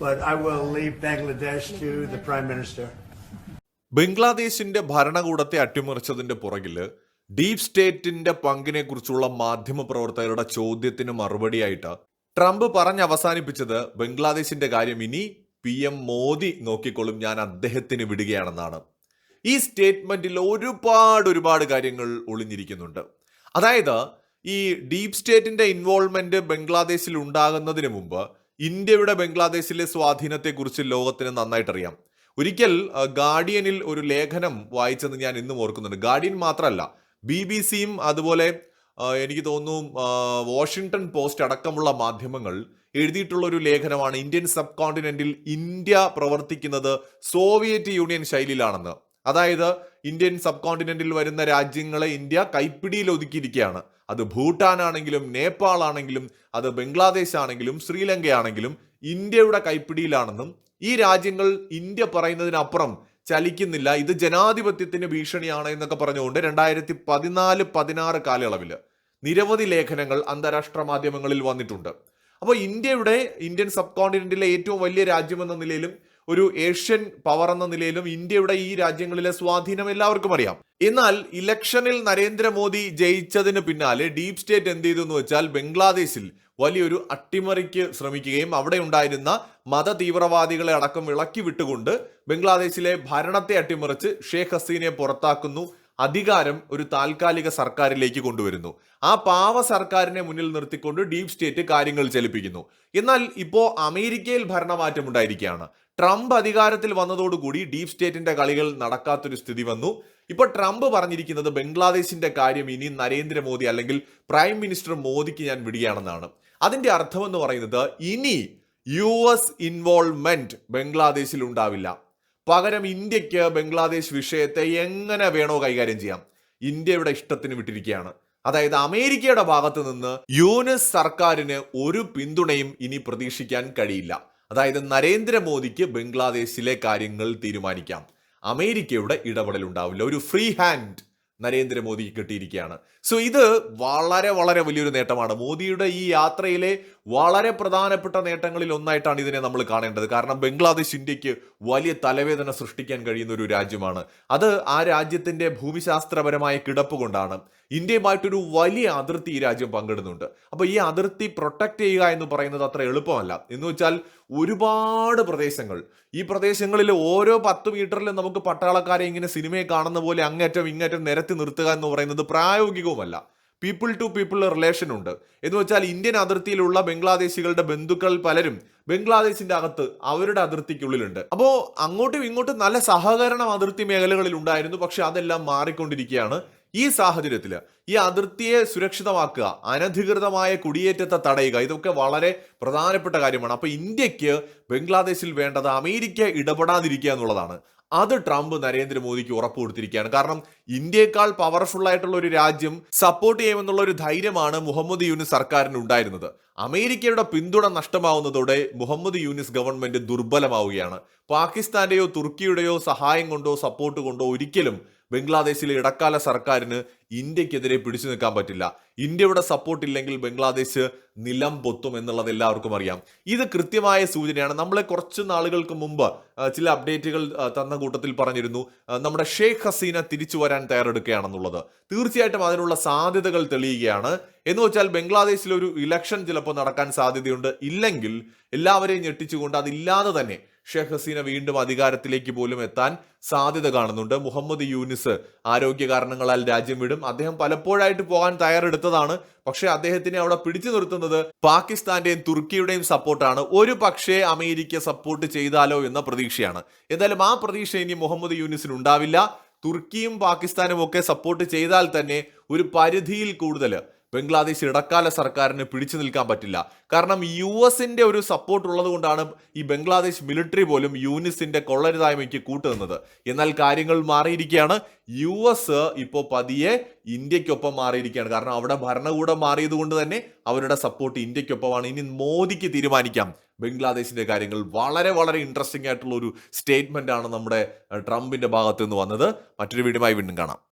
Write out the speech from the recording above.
but I will leave Bangladesh to the Prime Minister. ബംഗ്ലാദേശിന്റെ ഭരണകൂടത്തെ അട്ടിമറിച്ചതിന്റെ പുറകില് deep സ്റ്റേറ്റിന്റെ പങ്കിനെ കുറിച്ചുള്ള മാധ്യമപ്രവർത്തകരുടെ ചോദ്യത്തിന് മറുപടിയായിട്ട് ട്രംപ് പറഞ്ഞ് അവസാനിപ്പിച്ചത് ബംഗ്ലാദേശിന്റെ കാര്യം ഇനി PM മോദി നോക്കിക്കൊള്ളും, ഞാൻ അദ്ദേഹത്തിന് വിടുകയാണെന്നാണ്. ഈ സ്റ്റേറ്റ്മെന്റിൽ ഒരുപാട് കാര്യങ്ങൾ ഒളിഞ്ഞിരിക്കുന്നുണ്ട്. അതായത് ഈ ഡീപ് സ്റ്റേറ്റിന്റെ ഇൻവോൾവ്മെന്റ് ബംഗ്ലാദേശിൽ ഉണ്ടാകുന്നതിന് മുമ്പ് ഇന്ത്യയുടെ ബംഗ്ലാദേശിലെ സ്വാധീനത്തെക്കുറിച്ച് ലോകത്തിന് നന്നായിട്ടറിയാം. ഒരിക്കൽ ഗാർഡിയനിൽ ഒരു ലേഖനം വായിച്ചെന്ന് ഞാൻ ഇന്നും ഓർക്കുന്നുണ്ട്. ഗാർഡിയൻ മാത്രമല്ല, BBC-യും അതുപോലെ എനിക്ക് തോന്നുന്നു വാഷിങ്ടൺ പോസ്റ്റ് അടക്കമുള്ള മാധ്യമങ്ങൾ എഴുതിയിട്ടുള്ള ഒരു ലേഖനമാണ് ഇന്ത്യൻ സബ് കോണ്ടിനെന്റിൽ ഇന്ത്യ പ്രവർത്തിക്കുന്നത് സോവിയറ്റ് യൂണിയൻ ശൈലിയിലാണെന്ന്. അതായത് ഇന്ത്യൻ സബ് കോണ്ടിനെന്റിൽ വരുന്ന രാജ്യങ്ങളെ ഇന്ത്യ കൈപ്പിടിയിൽ ഒതുക്കിയിരിക്കുകയാണ്. അത് ഭൂട്ടാൻ ആണെങ്കിലും നേപ്പാൾ ആണെങ്കിലും അത് ബംഗ്ലാദേശ് ആണെങ്കിലും ശ്രീലങ്ക ആണെങ്കിലും ഇന്ത്യയുടെ കൈപ്പിടിയിലാണെന്നും ഈ രാജ്യങ്ങൾ ഇന്ത്യ പറയുന്നതിനപ്പുറം ചലിക്കുന്നില്ല, ഇത് ജനാധിപത്യത്തിന് ഭീഷണിയാണ് എന്നൊക്കെ പറഞ്ഞുകൊണ്ട് 2014-16 കാലയളവിൽ നിരവധി ലേഖനങ്ങൾ അന്താരാഷ്ട്ര മാധ്യമങ്ങളിൽ വന്നിട്ടുണ്ട്. അപ്പോൾ ഇന്ത്യൻ സബ് കോണ്ടിനെന്റിലെ ഏറ്റവും വലിയ രാജ്യമെന്ന നിലയിലും ഒരു ഏഷ്യൻ പവർ എന്ന നിലയിലും ഇന്ത്യയുടെ ഈ രാജ്യങ്ങളിലെ സ്വാധീനം എല്ലാവർക്കും അറിയാം. എന്നാൽ ഇലക്ഷനിൽ നരേന്ദ്രമോദി ജയിച്ചതിന് പിന്നാലെ ഡീപ് സ്റ്റേറ്റ് എന്ത് ചെയ്തു എന്ന് വെച്ചാൽ ബംഗ്ലാദേശിൽ വലിയൊരു അട്ടിമറിക്ക് ശ്രമിക്കുകയും അവിടെ ഉണ്ടായിരുന്ന മത തീവ്രവാദികളെ അടക്കം ഇളക്കി വിട്ടുകൊണ്ട് ബംഗ്ലാദേശിലെ ഭരണത്തെ അട്ടിമറിച്ച് ഷേഖ് ഹസീനയെ പുറത്താക്കുന്നു, അധികാരം ഒരു താൽക്കാലിക സർക്കാരിലേക്ക് കൊണ്ടുവരുന്നു. ആ പാവ സർക്കാരിനെ മുന്നിൽ നിർത്തിക്കൊണ്ട് ഡീപ് സ്റ്റേറ്റ് കാര്യങ്ങൾ ചലിപ്പിക്കുന്നു. എന്നാൽ ഇപ്പോൾ അമേരിക്കയിൽ ഭരണമാറ്റം ഉണ്ടായിരിക്കുകയാണ്. ട്രംപ് അധികാരത്തിൽ വന്നതോടുകൂടി ഡീപ് സ്റ്റേറ്റിന്റെ കളികൾ നടക്കാത്തൊരു സ്ഥിതി വന്നു. ഇപ്പോൾ ട്രംപ് പറഞ്ഞിരിക്കുന്നത് ബംഗ്ലാദേശിന്റെ കാര്യം ഇനി നരേന്ദ്രമോദി അല്ലെങ്കിൽ പ്രൈം മിനിസ്റ്റർ മോദിക്ക് ഞാൻ വിടുകയാണെന്നാണ്. അതിന്റെ അർത്ഥം എന്ന് പറയുന്നത് ഇനി US ഇൻവോൾവ്മെന്റ് ബംഗ്ലാദേശിൽ ഉണ്ടാവില്ല. പകരം ഇന്ത്യക്ക് ബംഗ്ലാദേശ് വിഷയത്തെ എങ്ങനെ വേണോ കൈകാര്യം ചെയ്യാം, ഇന്ത്യയുടെ ഇഷ്ടത്തിന് വിട്ടിരിക്കുകയാണ്. അതായത് അമേരിക്കയുടെ ഭാഗത്ത് നിന്ന് യൂനിസ് സർക്കാരിന് ഒരു പിന്തുണയും ഇനി പ്രതീക്ഷിക്കാൻ കഴിയില്ല. അതായത് നരേന്ദ്രമോദിക്ക് ബംഗ്ലാദേശിലെ കാര്യങ്ങൾ തീരുമാനിക്കാം, അമേരിക്കയുടെ ഇടപെടൽ ഉണ്ടാവില്ല. ഒരു ഫ്രീ ഹാൻഡ് നരേന്ദ്രമോദിക്ക് കിട്ടിയിരിക്കുകയാണ്. സോ ഇത് വളരെ വലിയൊരു നേട്ടമാണ്. മോദിയുടെ ഈ യാത്രയിലെ വളരെ പ്രധാനപ്പെട്ട നേട്ടങ്ങളിൽ ഒന്നായിട്ടാണ് ഇതിനെ നമ്മൾ കാണേണ്ടത്. കാരണം ബംഗ്ലാദേശ് ഇന്ത്യക്ക് വലിയ തലവേദന സൃഷ്ടിക്കാൻ കഴിയുന്ന ഒരു രാജ്യമാണ്. അത് ആ രാജ്യത്തിന്റെ ഭൂമിശാസ്ത്രപരമായ കിടപ്പ് കൊണ്ടാണ്. ഇന്ത്യയുമായിട്ടൊരു വലിയ അതിർത്തി ഈ രാജ്യം പങ്കിടുന്നുണ്ട്. അപ്പോൾ ഈ അതിർത്തി പ്രൊട്ടക്ട് ചെയ്യുക എന്ന് പറയുന്നത് അത്ര എളുപ്പമല്ല. എന്ന് വെച്ചാൽ ഒരുപാട് പ്രദേശങ്ങൾ, ഈ പ്രദേശങ്ങളിൽ ഓരോ 10 മീറ്ററിലും നമുക്ക് പട്ടാളക്കാരെ ഇങ്ങനെ സിനിമയെ കാണുന്ന പോലെ അങ്ങേറ്റം ഇങ്ങേറ്റം നിരത്തി നിർത്തുക എന്ന് പറയുന്നത് പ്രായോഗികവുമല്ല. പീപ്പിൾ ടു പീപ്പിൾ റിലേഷൻ ഉണ്ട്. എന്ന് വെച്ചാൽ ഇന്ത്യൻ അതിർത്തിയിലുള്ള ബംഗ്ലാദേശികളുടെ ബന്ധുക്കൾ പലരും ബംഗ്ലാദേശിന്റെ അകത്ത് അവരുടെ അതിർത്തിക്കുള്ളിലുണ്ട്. അപ്പോൾ അങ്ങോട്ടും ഇങ്ങോട്ടും നല്ല സഹകരണം അതിർത്തി മേഖലകളിൽ ഉണ്ടായിരുന്നു. പക്ഷെ അതെല്ലാം മാറിക്കൊണ്ടിരിക്കുകയാണ്. ഈ സാഹചര്യത്തിൽ ഈ അതിർത്തിയെ സുരക്ഷിതമാക്കുക, അനധികൃതമായ കുടിയേറ്റത്തെ തടയുക, ഇതൊക്കെ വളരെ പ്രധാനപ്പെട്ട കാര്യമാണ്. അപ്പൊ ഇന്ത്യക്ക് ബംഗ്ലാദേശിൽ വേണ്ടത് അമേരിക്ക ഇടപെടാതിരിക്കുക എന്നുള്ളതാണ്. അത് ട്രംപ് നരേന്ദ്രമോദിക്ക് ഉറപ്പ് കൊടുത്തിരിക്കുകയാണ്. കാരണം ഇന്ത്യയെക്കാൾ പവർഫുൾ ആയിട്ടുള്ള ഒരു രാജ്യം സപ്പോർട്ട് ചെയ്യുമെന്നുള്ള ഒരു ധൈര്യമാണ് മുഹമ്മദ് യൂനിസ് സർക്കാരിന് ഉണ്ടായിരുന്നത്. അമേരിക്കയുടെ പിന്തുണ നഷ്ടമാവുന്നതോടെ മുഹമ്മദ് യൂനിസ് ഗവൺമെന്റ് ദുർബലമാവുകയാണ്. പാകിസ്ഥാന്റെയോ തുർക്കിയുടെയോ സഹായം കൊണ്ടോ സപ്പോർട്ട് കൊണ്ടോ ഒരിക്കലും ബംഗ്ലാദേശിലെ ഇടക്കാല സർക്കാരിന് ഇന്ത്യക്കെതിരെ പിടിച്ചു നിൽക്കാൻ പറ്റില്ല. ഇന്ത്യയുടെ സപ്പോർട്ട് ഇല്ലെങ്കിൽ ബംഗ്ലാദേശ് നിലം പൊത്തും എന്നുള്ളത് എല്ലാവർക്കും അറിയാം. ഇത് കൃത്യമായ സൂചനയാണ്. നമ്മളെ കുറച്ച് നാളുകൾക്ക് മുമ്പ് ചില അപ്ഡേറ്റുകൾ തന്ന കൂട്ടത്തിൽ പറഞ്ഞിരുന്നു നമ്മുടെ ഷേഖ് ഹസീന തിരിച്ചു വരാൻ തയ്യാറെടുക്കുകയാണെന്നുള്ളത്. തീർച്ചയായിട്ടും അതിനുള്ള സാധ്യതകൾ തെളിയുകയാണ്. എന്ന് വെച്ചാൽ ബംഗ്ലാദേശിൽ ഒരു ഇലക്ഷൻ ചിലപ്പോൾ നടക്കാൻ സാധ്യതയുണ്ട്. ഇല്ലെങ്കിൽ എല്ലാവരെയും ഞെട്ടിച്ചുകൊണ്ട് അതില്ലാതെ തന്നെ ഷേഖ് ഹസീന വീണ്ടും അധികാരത്തിലേക്ക് പോലും എത്താൻ സാധ്യത കാണുന്നുണ്ട്. മുഹമ്മദ് യൂനിസ് ആരോഗ്യ കാരണങ്ങളാൽ രാജ്യം വിടും. അദ്ദേഹം പലപ്പോഴായിട്ട് പോകാൻ തയ്യാറെടുത്തതാണ്. പക്ഷെ അദ്ദേഹത്തിനെ അവിടെ പിടിച്ചു നിർത്തുന്നത് പാകിസ്ഥാന്റെയും തുർക്കിയുടെയും സപ്പോർട്ടാണ്. ഒരു പക്ഷേ അമേരിക്ക സപ്പോർട്ട് ചെയ്താലോ എന്ന പ്രതീക്ഷയാണ്. എന്തായാലും ആ പ്രതീക്ഷ ഇനി മുഹമ്മദ് യൂനിസിന് ഉണ്ടാവില്ല. തുർക്കിയും പാകിസ്ഥാനും ഒക്കെ സപ്പോർട്ട് ചെയ്താൽ തന്നെ ഒരു പരിധിയിൽ കൂടുതൽ ബംഗ്ലാദേശ് ഇടക്കാല സർക്കാരിന് പിടിച്ചു നിൽക്കാൻ പറ്റില്ല. കാരണം US ഒരു സപ്പോർട്ട് ഉള്ളത് കൊണ്ടാണ് ഈ ബംഗ്ലാദേശ് മിലിറ്ററി പോലും യൂനിസിന്റെ കൊള്ളരുതായ്മയ്ക്ക് കൂട്ടുനിന്നത്. എന്നാൽ കാര്യങ്ങൾ മാറിയിരിക്കുകയാണ്. US ഇപ്പോൾ പതിയെ ഇന്ത്യക്കൊപ്പം മാറിയിരിക്കുകയാണ്. കാരണം അവിടെ ഭരണകൂടം മാറിയത് കൊണ്ട് തന്നെ അവരുടെ സപ്പോർട്ട് ഇന്ത്യക്കൊപ്പമാണ്. ഇനി മോദിക്ക് തീരുമാനിക്കാം ബംഗ്ലാദേശിന്റെ കാര്യങ്ങൾ. വളരെ ഇൻട്രസ്റ്റിംഗ് ആയിട്ടുള്ള ഒരു സ്റ്റേറ്റ്മെന്റ് ആണ് നമ്മുടെ ട്രംപിന്റെ ഭാഗത്ത് നിന്ന് വന്നത്. മറ്റൊരു വീഡിയോയുമായി വീണ്ടും കാണാം.